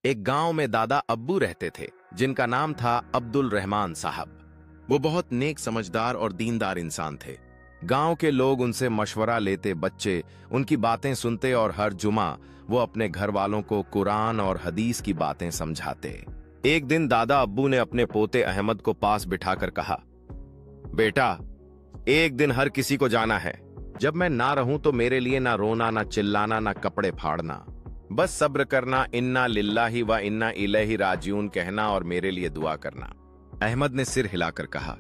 एक गांव में दादा अब्बू रहते थे जिनका नाम था अब्दुल रहमान साहब। वो बहुत नेक, समझदार और दीनदार इंसान थे। गांव के लोग उनसे मशवरा लेते, बच्चे उनकी बातें सुनते और हर जुमा वो अपने घर वालों को कुरान और हदीस की बातें समझाते। एक दिन दादा अब्बू ने अपने पोते अहमद को पास बिठाकर कहा, बेटा, एक दिन हर किसी को जाना है। जब मैं ना रहूं तो मेरे लिए ना रोना, ना चिल्लाना, ना कपड़े फाड़ना, बस सब्र करना, इन्ना लिल्लाही व इन्ना इलैहि राजिऊन कहना और मेरे लिए दुआ करना। अहमद ने सिर हिलाकर कहा,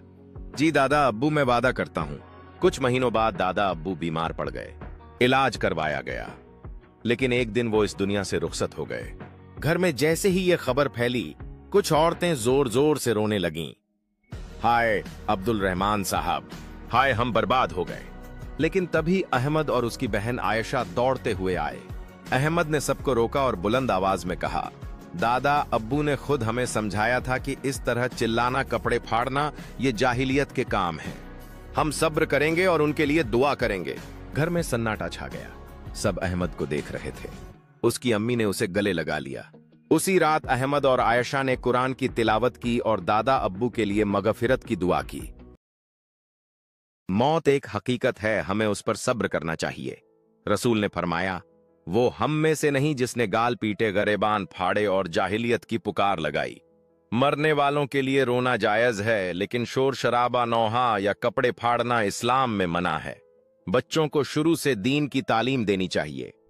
जी दादा अब्बू, मैं वादा करता हूं। कुछ महीनों बाद दादा अब्बू बीमार पड़ गए। इलाज करवाया गया, लेकिन एक दिन वो इस दुनिया से रुखसत हो गए। घर में जैसे ही ये खबर फैली, कुछ औरतें जोर जोर से रोने लगीं। हाय अब्दुल रहमान साहब, हाय हम बर्बाद हो गए। लेकिन तभी अहमद और उसकी बहन आयशा दौड़ते हुए आए। अहमद ने सबको रोका और बुलंद आवाज में कहा, दादा अब्बू ने खुद हमें समझाया था कि इस तरह चिल्लाना, कपड़े फाड़ना ये जाहिलियत के काम है। हम सब्र करेंगे और उनके लिए दुआ करेंगे। घर में सन्नाटा छा गया। सब अहमद को देख रहे थे। उसकी अम्मी ने उसे गले लगा लिया। उसी रात अहमद और आयशा ने कुरान की तिलावत की और दादा अब्बू के लिए मगफिरत की दुआ की। मौत एक हकीकत है, हमें उस पर सब्र करना चाहिए। रसूल ने फरमाया, वो हम में से नहीं जिसने गाल पीटे, गरेबान फाड़े और जाहिलियत की पुकार लगाई। मरने वालों के लिए रोना जायज है, लेकिन शोर शराबा, नौहा या कपड़े फाड़ना इस्लाम में मना है। बच्चों को शुरू से दीन की तालीम देनी चाहिए।